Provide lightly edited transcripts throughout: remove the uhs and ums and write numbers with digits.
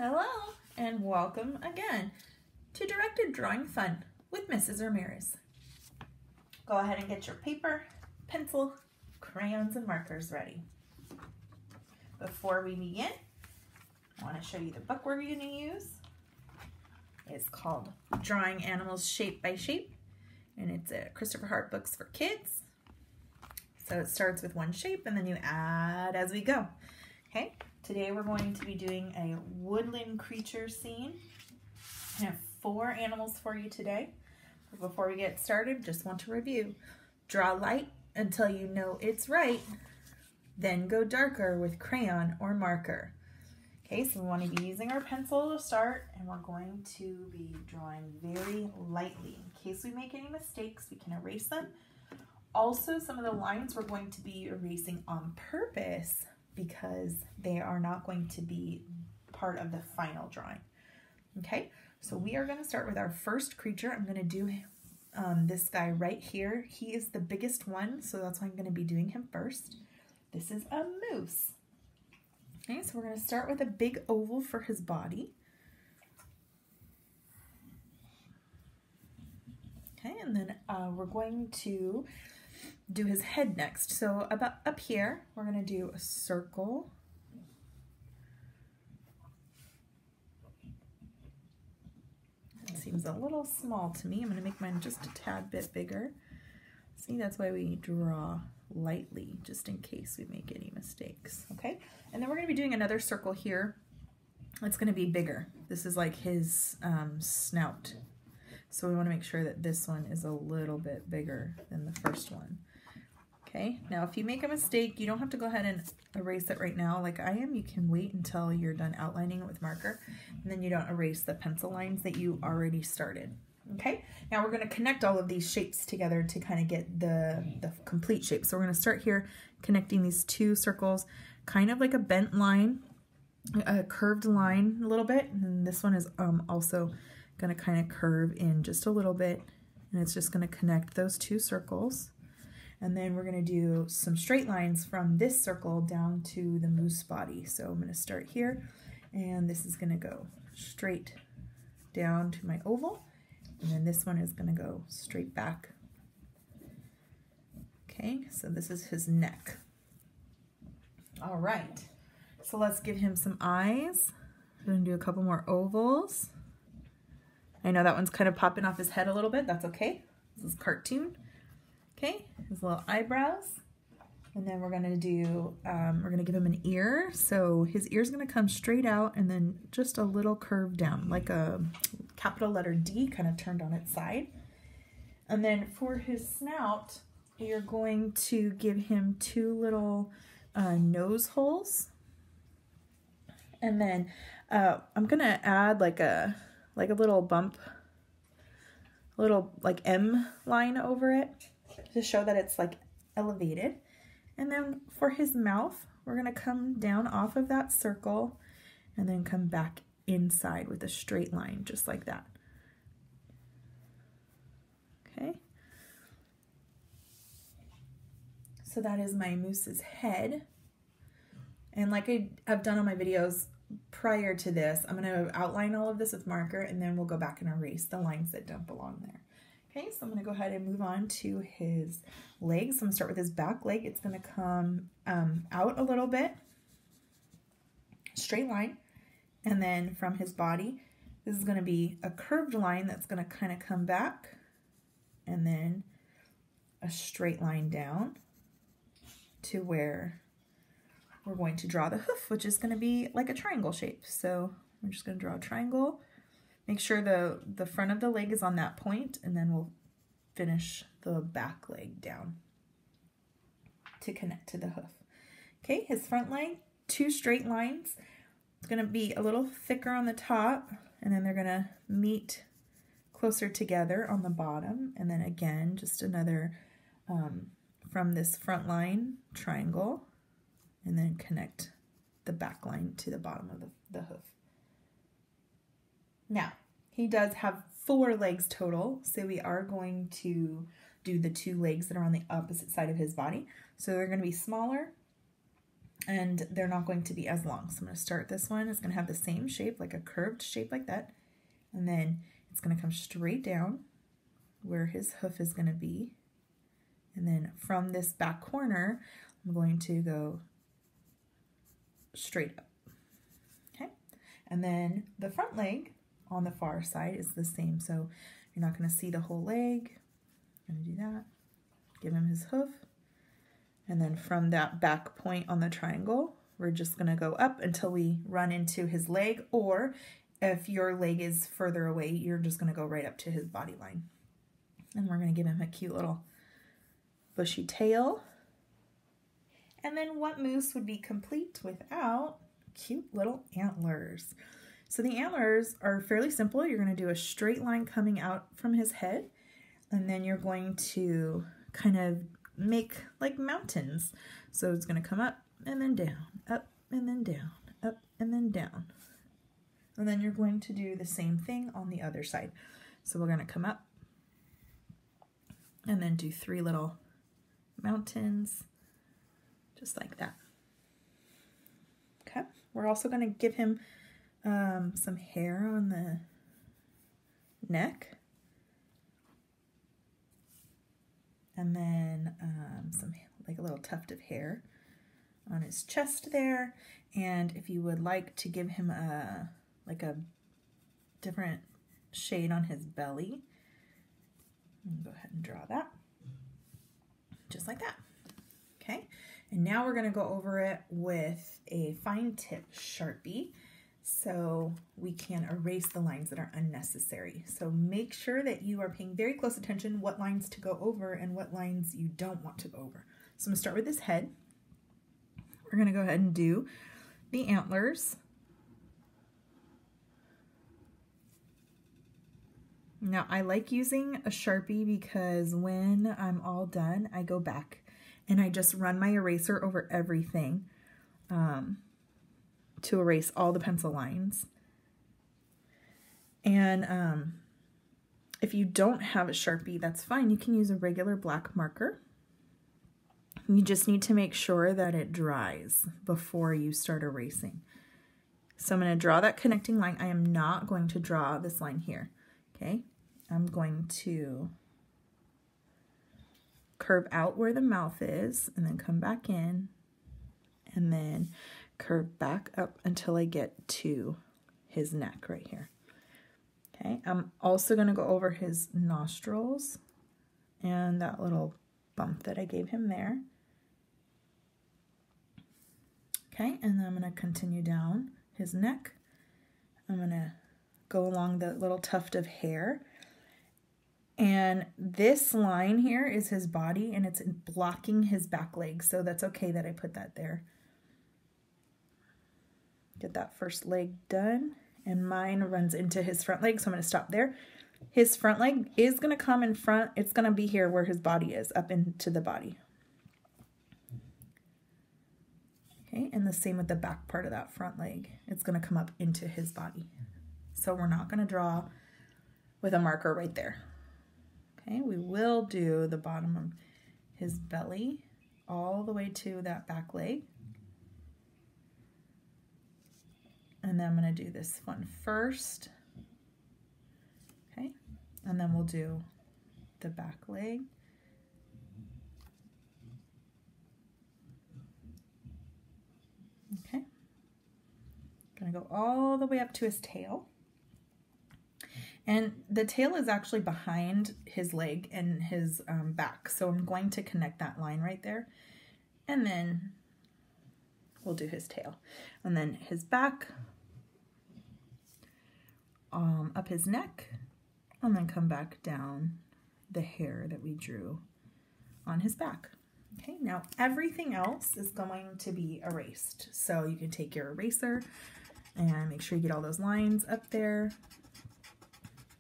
Hello and welcome again to Directed Drawing Fun with Mrs. Ramirez. Go ahead and get your paper, pencil, crayons, and markers ready. Before we begin, I want to show you the book we're going to use. It's called Drawing Animals Shape by Shape, and it's a Christopher Hart Books for Kids. So it starts with one shape and then you add as we go. Okay, today we're going to be doing a woodland creature scene. I have 4 animals for you today. But before we get started, just want to review. Draw light until you know it's right, then go darker with crayon or marker. Okay, so we want to be using our pencil to start, and we're going to be drawing very lightly. In case we make any mistakes, we can erase them. Also, some of the lines we're going to be erasing on purpose because they are not going to be part of the final drawing. Okay, so we are going to start with our first creature. I'm going to do this guy right here. He is the biggest one, so that's why I'm going to be doing him first. This is a moose. Okay, so we're going to start with a big oval for his body. Okay, and then we're going to do his head next. So about up here, we're going to do a circle. It seems a little small to me. I'm going to make mine just a tad bit bigger. See, that's why we draw lightly, just in case we make any mistakes. Okay, and then we're going to be doing another circle here. It's going to be bigger. This is like his snout. So we want to make sure that this one is a little bit bigger than the first one. Okay, now if you make a mistake, you don't have to go ahead and erase it right now like I am. You can wait until you're done outlining it with marker, and then you don't erase the pencil lines that you already started. Okay, now we're going to connect all of these shapes together to kind of get the complete shape. So we're going to start here connecting these 2 circles, kind of like a bent line, a curved line a little bit, and then this one is also going to kind of curve in just a little bit, and it's just going to connect those 2 circles. And then we're going to do some straight lines from this circle down to the moose body. So I'm going to start here, and this is going to go straight down to my oval, and then this one is going to go straight back. Okay, so this is his neck. All right, so let's give him some eyes. I'm going to do a couple more ovals. I know that one's kind of popping off his head a little bit. That's okay. This is cartoon. Okay, his little eyebrows. And then we're gonna do, we're gonna give him an ear. So his ear's gonna come straight out and then just a little curve down, like a capital letter D kind of turned on its side. And then for his snout, you're going to give him 2 little nose holes. And then I'm gonna add like a little bump, little like M line over it to show that it's like elevated. And then for his mouth, we're gonna come down off of that circle and then come back inside with a straight line, just like that. Okay. So that is my moose's head. And like I've done on my videos prior to this, I'm gonna outline all of this with marker, and then we'll go back and erase the lines that don't belong there. Okay, so I'm going to go ahead and move on to his legs. I'm going to start with his back leg. It's going to come out a little bit, straight line, and then from his body, this is going to be a curved line that's going to kind of come back, and then a straight line down to where we're going to draw the hoof, which is going to be like a triangle shape. So we're just going to draw a triangle. Make sure the front of the leg is on that point, and then we'll finish the back leg down to connect to the hoof. Okay, his front leg, 2 straight lines. It's going to be a little thicker on the top, and then they're going to meet closer together on the bottom, and then again, just another from this front line triangle, and then connect the back line to the bottom of the hoof. Now, he does have 4 legs total, so we are going to do the 2 legs that are on the opposite side of his body. So they're going to be smaller, and they're not going to be as long. So I'm going to start this one. It's going to have the same shape, like a curved shape like that. And then it's going to come straight down where his hoof is going to be. And then from this back corner, I'm going to go straight up. Okay. And then the front leg on the far side is the same. So you're not going to see the whole leg. I'm going to do that. Give him his hoof. And then from that back point on the triangle, we're just going to go up until we run into his leg, or if your leg is further away, you're just going to go right up to his body line. And we're going to give him a cute little bushy tail. And then what moose would be complete without cute little antlers? So the antlers are fairly simple. You're going to do a straight line coming out from his head, and then you're going to kind of make like mountains. So it's going to come up and then down, up and then down, up and then down. And then you're going to do the same thing on the other side. So we're going to come up and then do 3 little mountains, just like that. Okay, we're also going to give him some hair on the neck. And then some, like a little tuft of hair on his chest there. And if you would like to give him like a different shade on his belly, go ahead and draw that, just like that. Okay, and now we're going to go over it with a fine tip Sharpie, so we can erase the lines that are unnecessary. So make sure that you are paying very close attention what lines to go over and what lines you don't want to go over. So I'm going to start with his head. We're going to go ahead and do the antlers. Now I like using a Sharpie because when I'm all done, I go back and I just run my eraser over everything to erase all the pencil lines. And if you don't have a Sharpie, that's fine. You can use a regular black marker. You just need to make sure that it dries before you start erasing. So I'm going to draw that connecting line. I am not going to draw this line here. Okay, I'm going to curve out where the mouth is and then come back in and then curve back up until I get to his neck right here. Okay, I'm also going to go over his nostrils and that little bump that I gave him there. Okay, and then I'm going to continue down his neck. I'm going to go along the little tuft of hair. And this line here is his body, and it's blocking his back leg, so that's okay that I put that there. Get that first leg done, and mine runs into his front leg, so I'm going to stop there. His front leg is going to come in front. It's going to be here where his body is, up into the body. Okay, and the same with the back part of that front leg. It's going to come up into his body. So we're not going to draw with a marker right there. Okay, we will do the bottom of his belly all the way to that back leg. And then I'm going to do this one first. Okay, and then we'll do the back leg. Okay, going to go all the way up to his tail. And the tail is actually behind his leg and his back. So I'm going to connect that line right there. And then we'll do his tail. And then his back, up his neck, and then come back down the hair that we drew on his back. Okay, now everything else is going to be erased. So you can take your eraser and make sure you get all those lines up there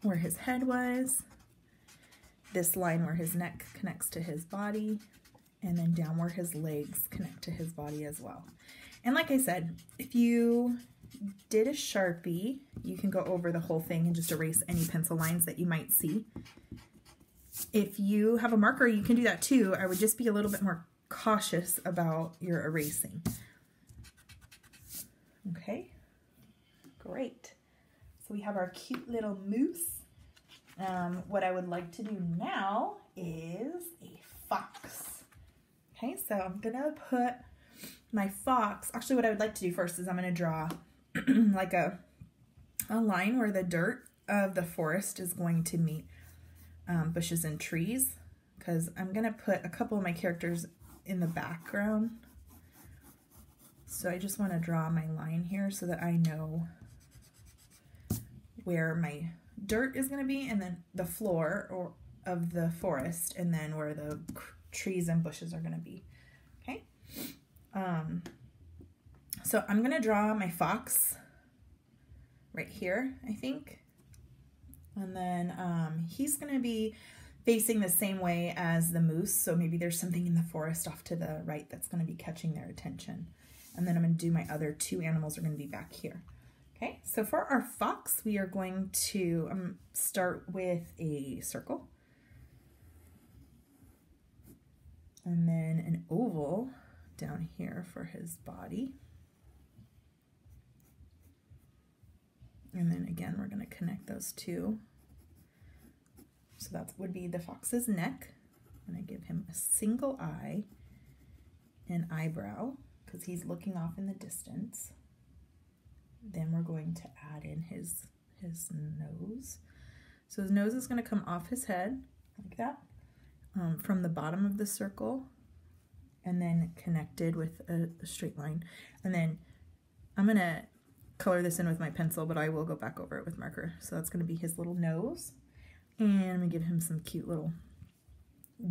where his head was, this line where his neck connects to his body, and then down where his legs connect to his body as well. And like I said, if you did a Sharpie, you can go over the whole thing and just erase any pencil lines that you might see. If you have a marker, you can do that too. I would just be a little bit more cautious about your erasing. Great. So we have our cute little moose. What I would like to do now is a fox. Okay, so I'm gonna put my fox, actually what I would like to do first is I'm gonna draw like a line where the dirt of the forest is going to meet bushes and trees, because I'm gonna put a couple of my characters in the background. So I just want to draw my line here so that I know where my dirt is going to be, and then the floor of the forest, and then where the trees and bushes are going to be. Okay. So I'm going to draw my fox right here, I think. And then he's going to be facing the same way as the moose. So maybe there's something in the forest off to the right that's going to be catching their attention. And then I'm going to do my other two animals are going to be back here. Okay, so for our fox, we are going to start with a circle. And then an oval down here for his body. And then again, we're going to connect those two. So that would be the fox's neck. I'm going to give him a single eye and eyebrow, because he's looking off in the distance. Then we're going to add in his nose. So his nose is going to come off his head like that, from the bottom of the circle, and then connected with a straight line. And then I'm going to color this in with my pencil, but I will go back over it with marker. So that's going to be his little nose. And I'm going to give him some cute little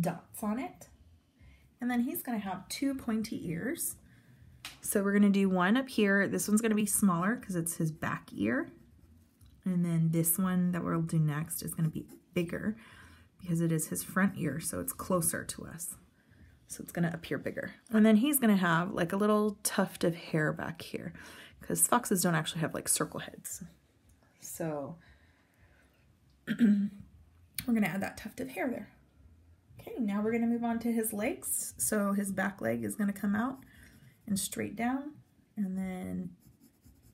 dots on it. And then he's going to have two pointy ears. So we're going to do one up here. This one's going to be smaller because it's his back ear. And then this one that we'll do next is going to be bigger because it is his front ear, so it's closer to us. So it's going to appear bigger. And then he's going to have like a little tuft of hair back here because foxes don't actually have like circle heads. So we're going to add that tuft of hair there. Okay, now we're going to move on to his legs. So his back leg is going to come out and straight down, and then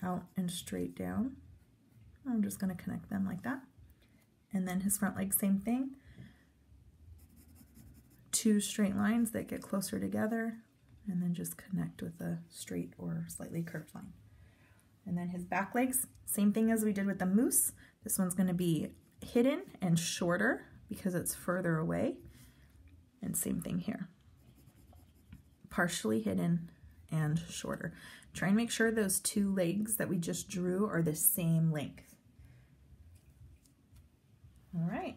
out and straight down. I'm just going to connect them like that. And then his front leg, same thing. Two straight lines that get closer together, and then just connect with a straight or slightly curved line. And then his back legs, same thing as we did with the moose. This one's going to be hidden and shorter because it's further away. And same thing here. Partially hidden and shorter. Try and make sure those two legs that we just drew are the same length. All right,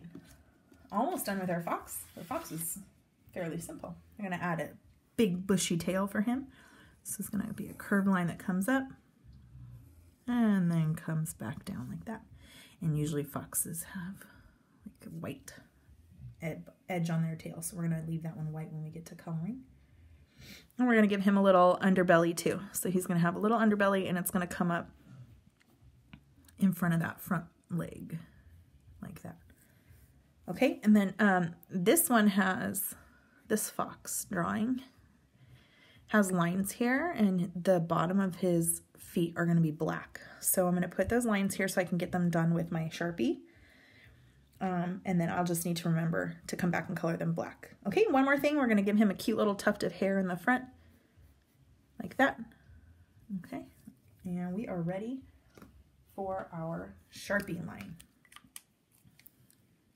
almost done with our fox. The fox is fairly simple. I'm going to add a big bushy tail for him. This is going to be a curved line that comes up and then comes back down like that. And usually foxes have like a white edge on their tail, so we're going to leave that one white when we get to coloring. And we're going to give him a little underbelly too. So he's going to have a little underbelly, and it's going to come up in front of that front leg like that. Okay, and then this one has, this fox drawing has lines here, and the bottom of his feet are going to be black. So I'm going to put those lines here so I can get them done with my Sharpie. And then I'll just need to remember to come back and color them black. Okay, one more thing. We're going to give him a cute little tuft of hair in the front, like that. Okay, and we are ready for our Sharpie line.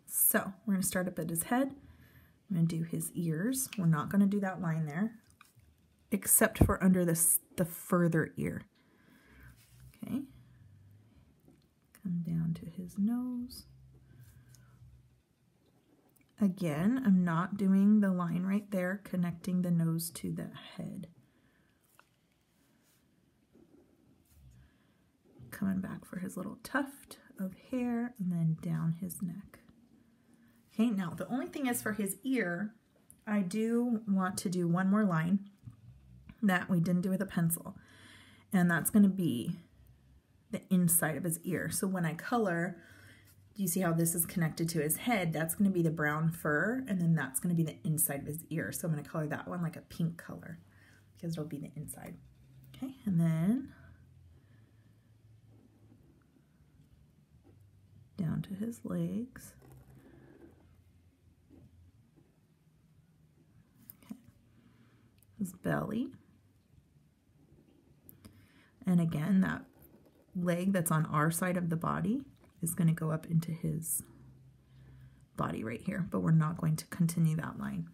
So we're going to start up at his head. I'm going to do his ears. We're not going to do that line there, except for under the further ear. Okay, come down to his nose. Again, I'm not doing the line right there, connecting the nose to the head. Coming back for his little tuft of hair, and then down his neck. Okay, now the only thing is for his ear, I do want to do one more line that we didn't do with a pencil, and that's going to be the inside of his ear. So when I color, do you see how this is connected to his head? That's going to be the brown fur, and then that's going to be the inside of his ear. So I'm going to color that one like a pink color because it'll be the inside. Okay, and then to his legs. Okay. His belly. And again, that leg that's on our side of the body is going to go up into his body right here, but we're not going to continue that line.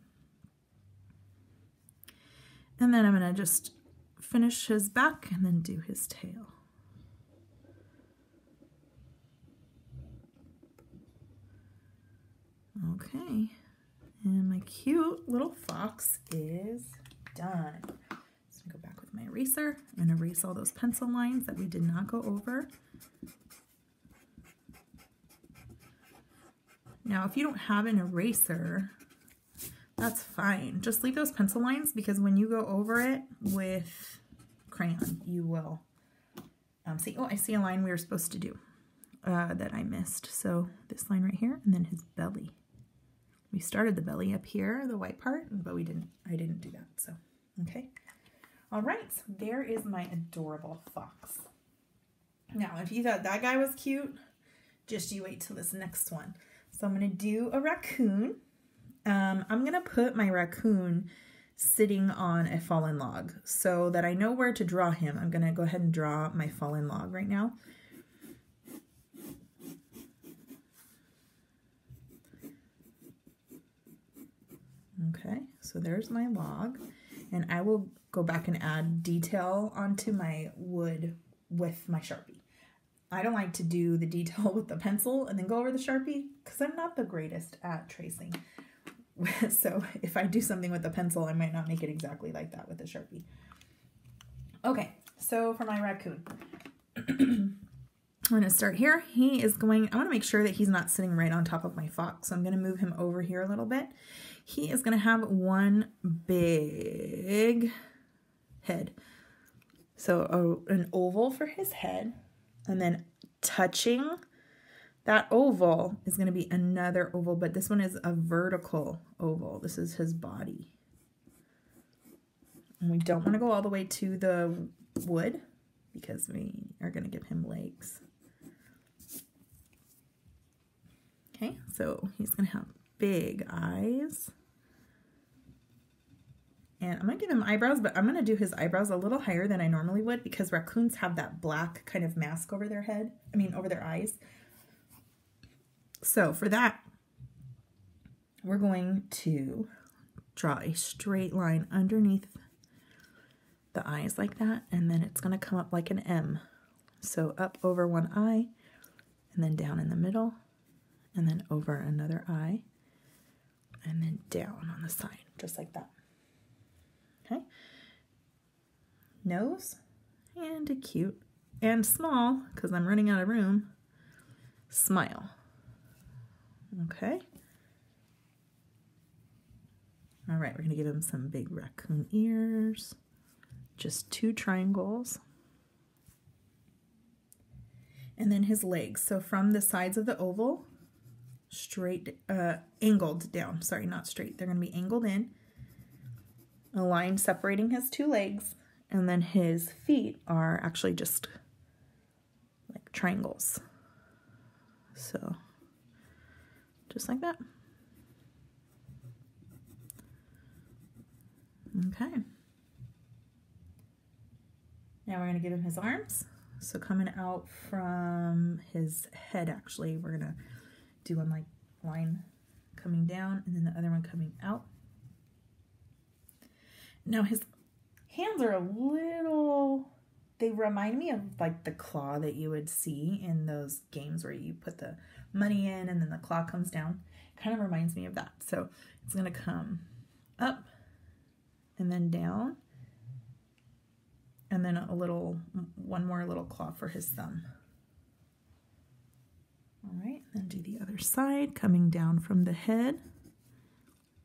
And then I'm going to just finish his back and then do his tail. Okay, and my cute little fox is done. So go back with my eraser and erase all those pencil lines that we did not go over. Now, if you don't have an eraser, that's fine. Just leave those pencil lines, because when you go over it with crayon, you will see, oh, I see a line we were supposed to do that I missed. So this line right here, and then his belly. We started the belly up here, the white part, but I didn't do that, so, okay. All right, so there is my adorable fox. Now, if you thought that guy was cute, just you wait till this next one. So I'm going to do a raccoon. I'm going to put my raccoon sitting on a fallen log so that I know where to draw him. I'm going to go ahead and draw my fallen log right now. Okay, so there's my log, and I will go back and add detail onto my wood with my Sharpie. I don't like to do the detail with the pencil and then go over the Sharpie because I'm not the greatest at tracing. So if I do something with the pencil, I might not make it exactly like that with the Sharpie. Okay, so for my raccoon, I'm going to start here. I want to make sure that he's not sitting right on top of my fox, so I'm going to move him over here a little bit. He is going to have one big head. So an oval for his head, and then touching that oval is going to be another oval, but this one is a vertical oval. This is his body. And we don't want to go all the way to the wood because we are going to give him legs. Okay, so he's going to have big eyes. And I'm going to give him eyebrows, but I'm going to do his eyebrows a little higher than I normally would because raccoons have that black kind of mask over their head. Over their eyes. So for that, we're going to draw a straight line underneath the eyes like that, and then it's going to come up like an M. So up over one eye, and then down in the middle, and then over another eye, and then down on the side, just like that. Okay. Nose, and a cute and small, because I'm running out of room, smile. Okay. All right, we're going to give him some big raccoon ears, just 2 triangles. And then his legs. So from the sides of the oval, straight, angled down. Sorry, not straight. They're going to be angled in. A line separating his 2 legs. And then his feet are actually just like triangles. So just like that. Okay. Now we're going to give him his arms. So coming out from his head, actually, we're going to do one like line coming down and then the other one coming out. Now his hands are a little, they remind me of like the claw that you would see in those games where you put the money in and then the claw comes down. Kind of reminds me of that. So it's going to come up and then down, and then one more little claw for his thumb. All right, then do the other side, coming down from the head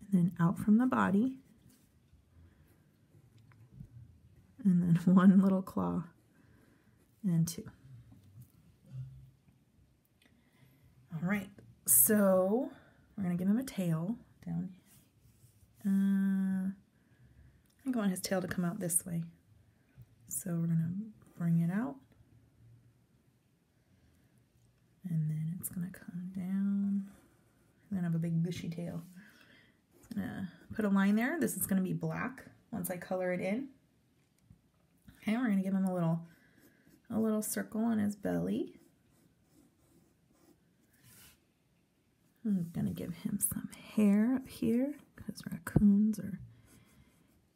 and then out from the body. And then one little claw and 2. All right, so we're going to give him a tail down. I think I want his tail to come out this way. So we're going to bring it out. And then It's gonna come down and then have a big bushy tail. I'm gonna put a line there. This is gonna be black once I color it in. Okay, we're gonna give him a little circle on his belly. I'm gonna give him some hair up here because raccoons are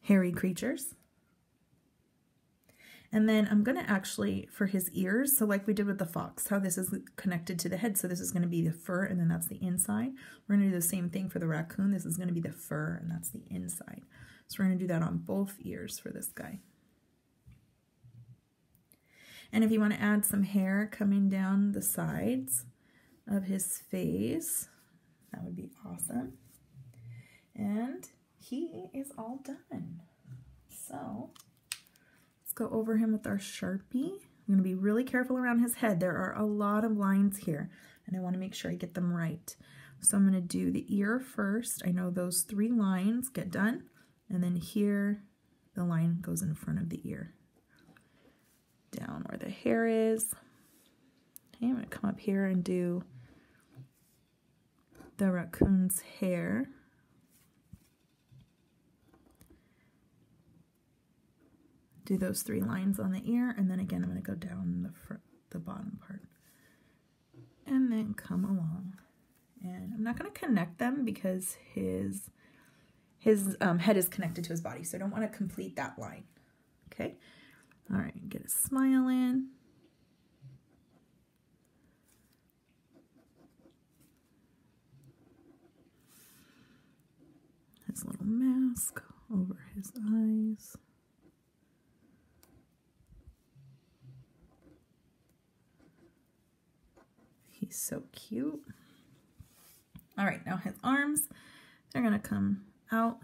hairy creatures. And then I'm gonna actually, for his ears, so like we did with the fox, how this is connected to the head, so this is gonna be the fur and then that's the inside. We're gonna do the same thing for the raccoon. This is gonna be the fur and that's the inside. So we're gonna do that on both ears for this guy. And if you wanna add some hair coming down the sides of his face, that would be awesome. And he is all done. So let's go over him with our Sharpie. I'm going to be really careful around his head. There are a lot of lines here, and I want to make sure I get them right. So I'm going to do the ear first. I know those 3 lines get done, and then here the line goes in front of the ear. Down where the hair is. Okay, I'm going to come up here and do the raccoon's hair. Do those 3 lines on the ear, and then again I'm going to go down the bottom part and then come along. And I'm not going to connect them because his head is connected to his body, so I don't want to complete that line. Okay, all right, get a smile in. His little mask over his eyes. He's so cute. All right, now his arms, they're gonna come out.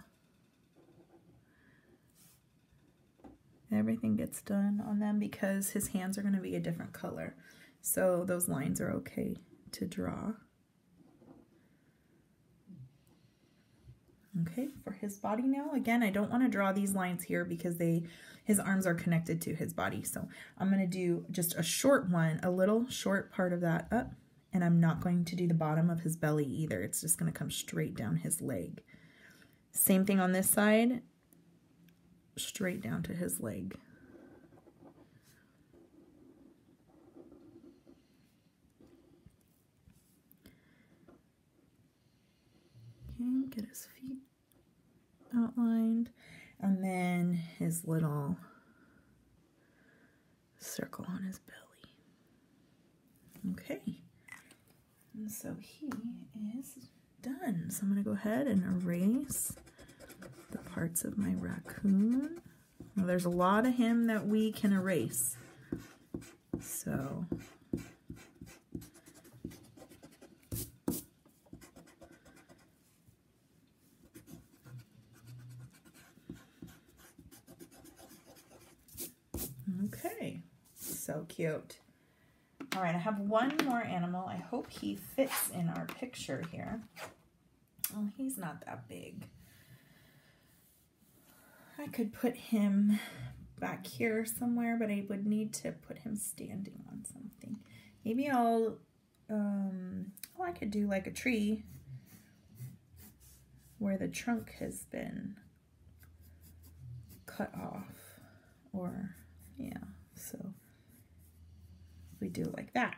Everything gets done on them because his hands are gonna be a different color. So those lines are okay to draw. Okay, for his body now, again, I don't want to draw these lines here because his arms are connected to his body. So I'm going to do just a short one, a little short part of that up, and I'm not going to do the bottom of his belly either. It's just going to come straight down his leg. Same thing on this side, straight down to his leg. Okay, get his feet outlined, and then his little circle on his belly. Okay, and so he is done. So I'm going to go ahead and erase the parts of my raccoon. Now there's a lot of him that we can erase. So okay, so cute. All right, I have one more animal. I hope he fits in our picture here. Oh, he's not that big. I could put him back here somewhere, but I would need to put him standing on something. Maybe I'll, I could do like a tree where the trunk has been cut off, or yeah, so if we do it like that,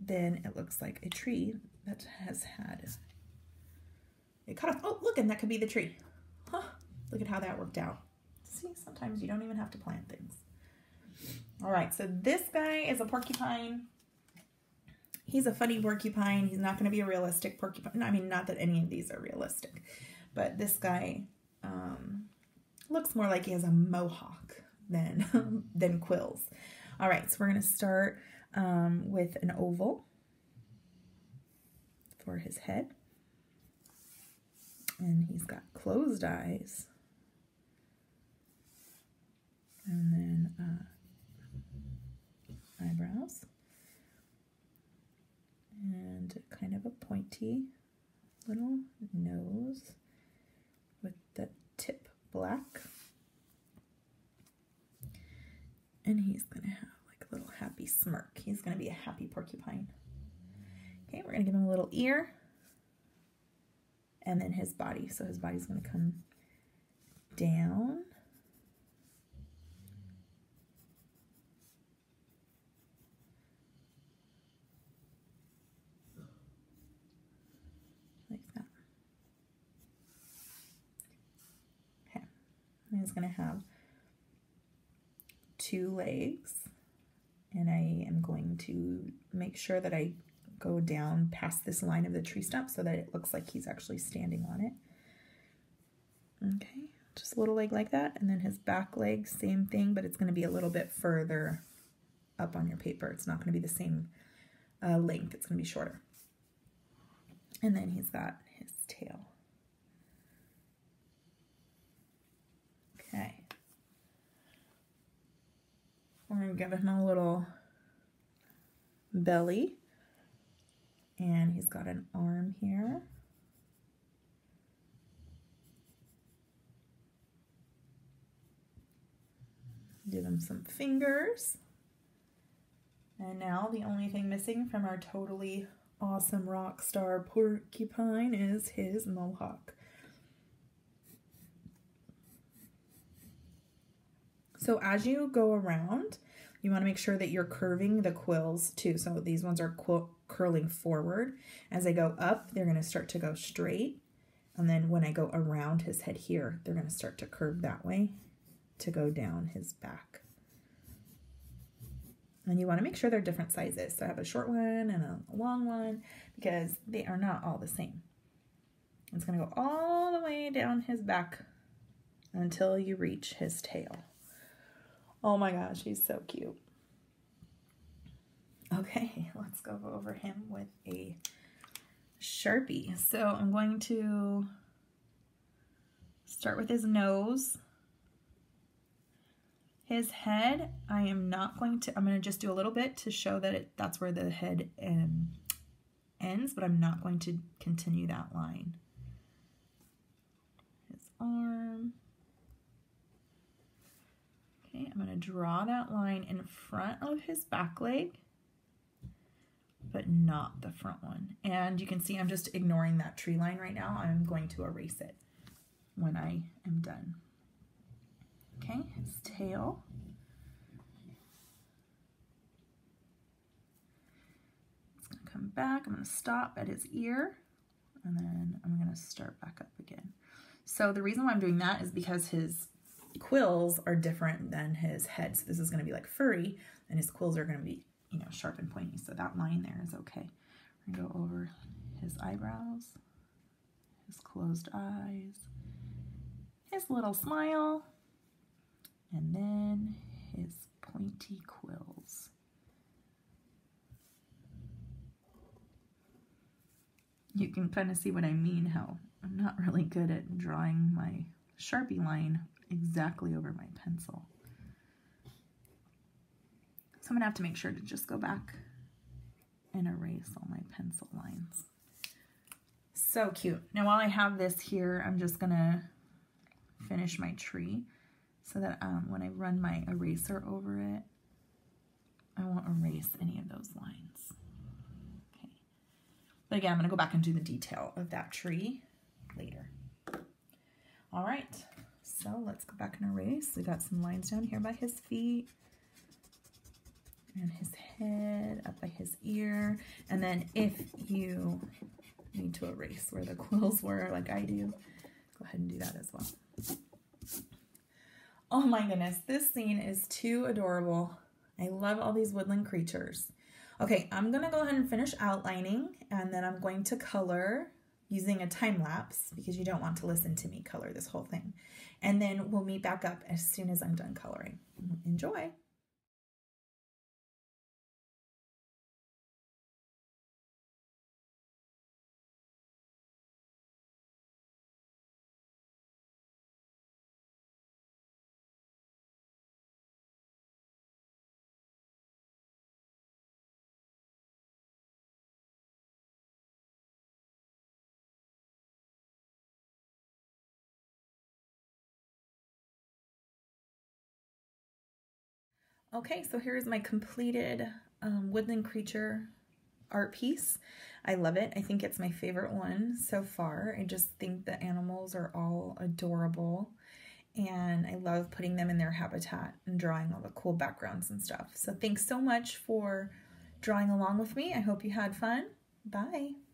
then it looks like a tree that has had it cut off. Oh, look, and that could be the tree. Huh, look at how that worked out. See, sometimes you don't even have to plant things. All right, so this guy is a porcupine. He's a funny porcupine. He's not going to be a realistic porcupine. I mean, not that any of these are realistic, but this guy looks more like he has a mohawk than quills. All right, so we're going to start with an oval for his head. And he's got closed eyes. And then eyebrows. And kind of a pointy little nose with the tip black. And he's going to have like a little happy smirk. He's going to be a happy porcupine. Okay, we're gonna give him a little ear and then his body. So his body's gonna come down. Like that. Okay, and he's gonna have 2 legs, and I am going to make sure that I go down past this line of the tree stump so that it looks like he's actually standing on it. Okay, just a little leg like that, and then his back leg, same thing, but it's going to be a little bit further up on your paper. It's not going to be the same length, it's going to be shorter. And then he's got his tail. Okay. We're going to give him a little belly, and he's got an arm here. Give him some fingers. And now the only thing missing from our totally awesome rock star porcupine is his mohawk. So as you go around, you want to make sure that you're curving the quills too. So these ones are curling forward. As I go up, they're going to start to go straight. And then when I go around his head here, they're going to start to curve that way to go down his back. And you want to make sure they're different sizes. So I have a short one and a long one because they are not all the same. It's going to go all the way down his back until you reach his tail. Oh my gosh, he's so cute. Okay, let's go over him with a Sharpie. So I'm going to start with his nose. His head, I'm going to just do a little bit to show that that's where the head ends, but I'm not going to continue that line. His arm. Okay, I'm going to draw that line in front of his back leg, but not the front one. And you can see I'm just ignoring that tree line right now. I'm going to erase it when I am done. Okay, his tail. It's going to come back. I'm going to stop at his ear, and then I'm going to start back up again. So the reason why I'm doing that is because his quills are different than his head. So this is going to be like furry, and his quills are going to be, you know, sharp and pointy. So that line there is okay. We're going to go over his eyebrows, his closed eyes, his little smile, and then his pointy quills. You can kind of see what I mean, how I'm not really good at drawing my Sharpie line exactly over my pencil. So I'm going to have to make sure to just go back and erase all my pencil lines. So cute. Now while I have this here, I'm just going to finish my tree so that when I run my eraser over it, I won't erase any of those lines. Okay. But again, I'm going to go back and do the detail of that tree later. All right. So let's go back and erase. We got some lines down here by his feet and his head, up by his ear. And then if you need to erase where the quills were like I do, go ahead and do that as well. Oh my goodness, this scene is too adorable. I love all these woodland creatures. Okay, I'm gonna go ahead and finish outlining, and then I'm going to color using a time lapse because you don't want to listen to me color this whole thing. And then we'll meet back up as soon as I'm done coloring. Enjoy. Okay, so here's my completed woodland creature art piece. I love it. I think it's my favorite one so far. I just think the animals are all adorable, and I love putting them in their habitat and drawing all the cool backgrounds and stuff. So thanks so much for drawing along with me. I hope you had fun. Bye.